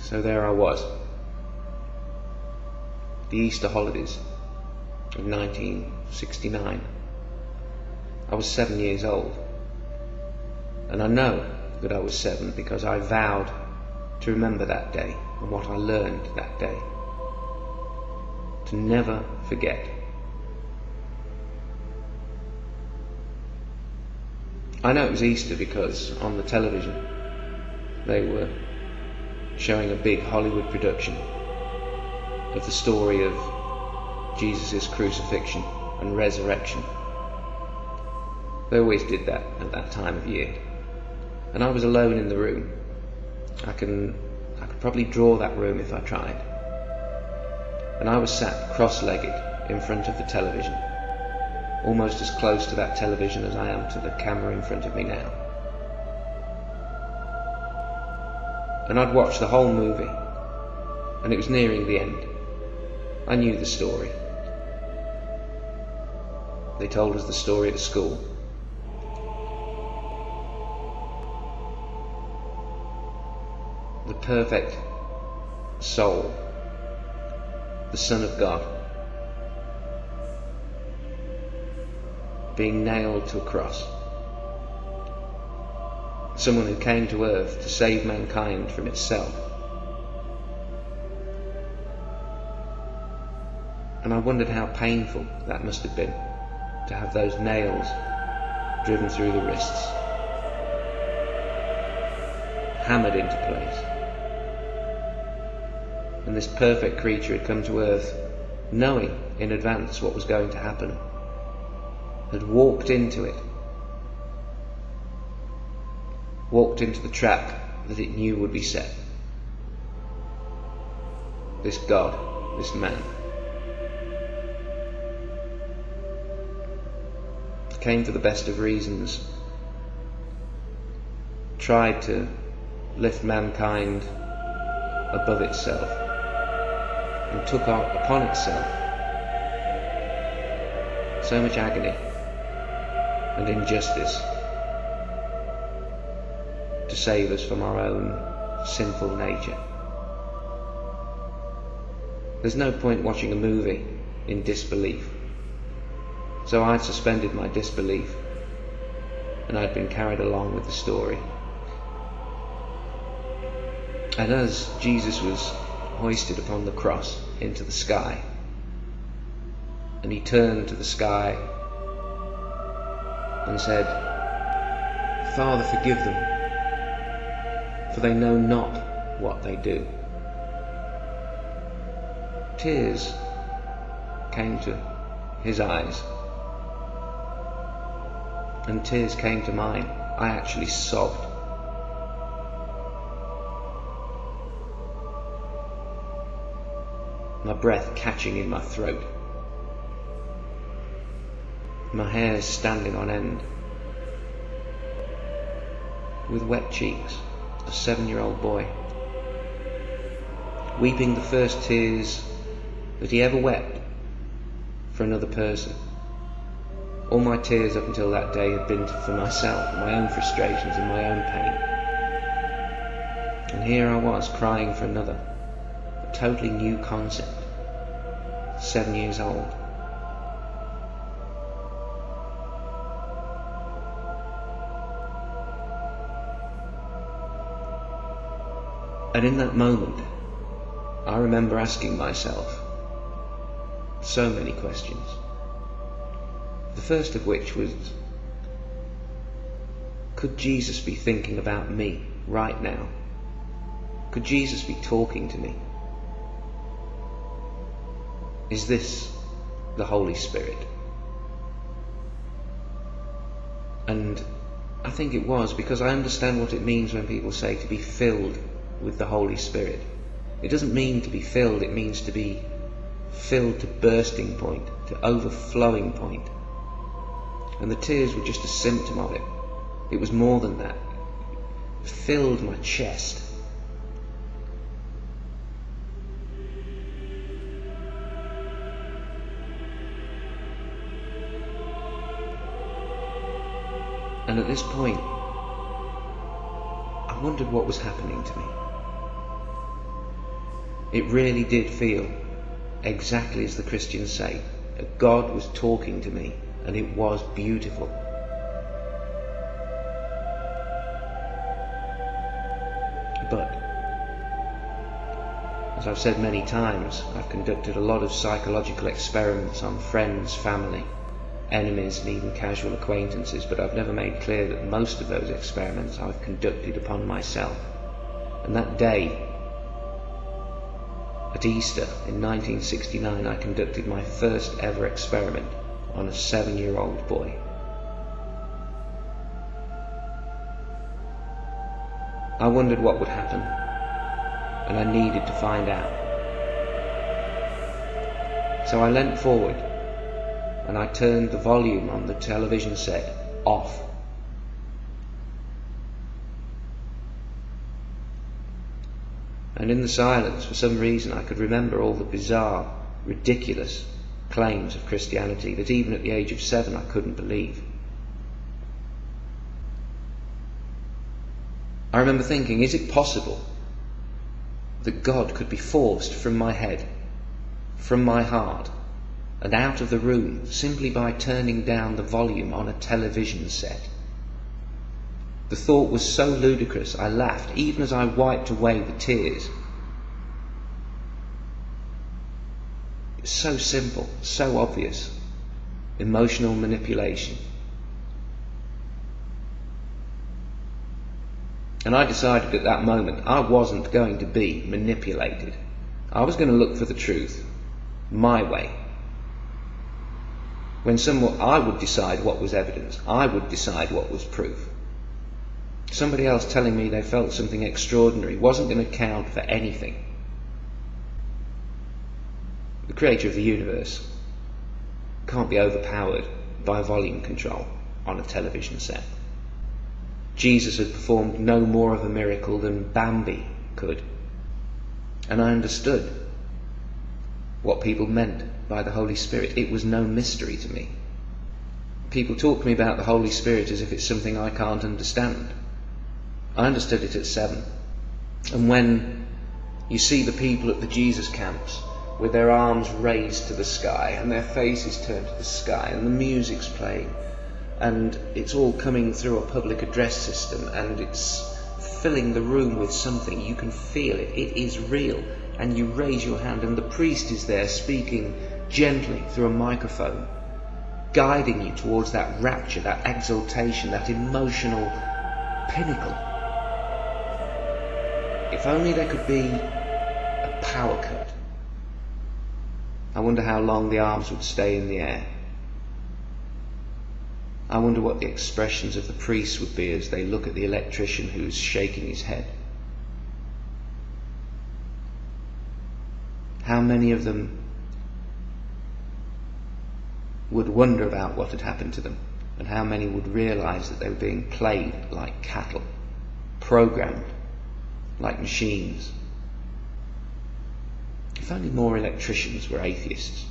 So there I was, the Easter holidays of 1969. I was 7 years old, and I know that I was 7 because I vowed to remember that day and what I learned that day, to never forget. I know it was Easter because on the television they were showing a big Hollywood production of the story of Jesus' crucifixion and resurrection. They always did that at that time of year. And I was alone in the room. I could probably draw that room if I tried. And I was sat cross-legged in front of the television, almost as close to that television as I am to the camera in front of me now. And I'd watched the whole movie, and it was nearing the end. I knew the story. They told us the story at school. The perfect soul, the Son of God, being nailed to a cross. Someone who came to earth to save mankind from itself. And I wondered how painful that must have been, to have those nails driven through the wrists, hammered into place. And this perfect creature had come to earth knowing in advance what was going to happen, had walked into it, walked into the trap that it knew would be set. This God, this man, came for the best of reasons, tried to lift mankind above itself, and took upon itself so much agony and injustice to save us from our own sinful nature. There's no point watching a movie in disbelief, so I'd suspended my disbelief and I'd been carried along with the story. And as Jesus was hoisted upon the cross into the sky, and he turned to the sky and said, "Father, forgive them, for they know not what they do." Tears came to his eyes, and tears came to mine. I actually sobbed. My breath catching in my throat, my hair standing on end, with wet cheeks, a 7-year-old boy, weeping the first tears that he ever wept for another person. All my tears up until that day had been for myself, my own frustrations and my own pain. And here I was crying for another, a totally new concept, 7 years old. And in that moment, I remember asking myself so many questions. The first of which was, could Jesus be thinking about me right now? Could Jesus be talking to me? Is this the Holy Spirit? And I think it was, because I understand what it means when people say to be filled with the Holy Spirit. It doesn't mean to be filled, it means to be filled to bursting point, to overflowing point. And the tears were just a symptom of it. It was more than that. It filled my chest. And at this point, I wondered what was happening to me. It really did feel exactly as the Christians say, that God was talking to me, and it was beautiful. But, as I've said many times, I've conducted a lot of psychological experiments on friends, family, enemies, and even casual acquaintances, but I've never made clear that most of those experiments I've conducted upon myself. And that day, at Easter in 1969, I conducted my first ever experiment on a 7-year-old boy. I wondered what would happen, and I needed to find out. So I leant forward and I turned the volume on the television set off. And in the silence, for some reason, I could remember all the bizarre, ridiculous claims of Christianity that even at the age of 7 I couldn't believe. I remember thinking, is it possible that God could be forced from my head, from my heart, and out of the room simply by turning down the volume on a television set? The thought was so ludicrous I laughed even as I wiped away the tears. It was so simple, so obvious. Emotional manipulation. And I decided at that moment I wasn't going to be manipulated. I was going to look for the truth, my way. I would decide what was evidence. I would decide what was proof. Somebody else telling me they felt something extraordinary wasn't going to count for anything. The creator of the universe can't be overpowered by volume control on a television set. Jesus had performed no more of a miracle than Bambi could. And I understood what people meant by the Holy Spirit. It was no mystery to me. People talk to me about the Holy Spirit as if it's something I can't understand. I understood it at 7. And when you see the people at the Jesus camps with their arms raised to the sky and their faces turned to the sky and the music's playing and it's all coming through a public address system and it's filling the room with something, you can feel it, it is real, and you raise your hand and the priest is there speaking gently through a microphone, guiding you towards that rapture, that exaltation, that emotional pinnacle. If only there could be a power cut. I wonder how long the arms would stay in the air. I wonder what the expressions of the priests would be as they look at the electrician who's shaking his head. How many of them would wonder about what had happened to them, and how many would realise that they were being played like cattle, programmed like machines. If only more electricians were atheists.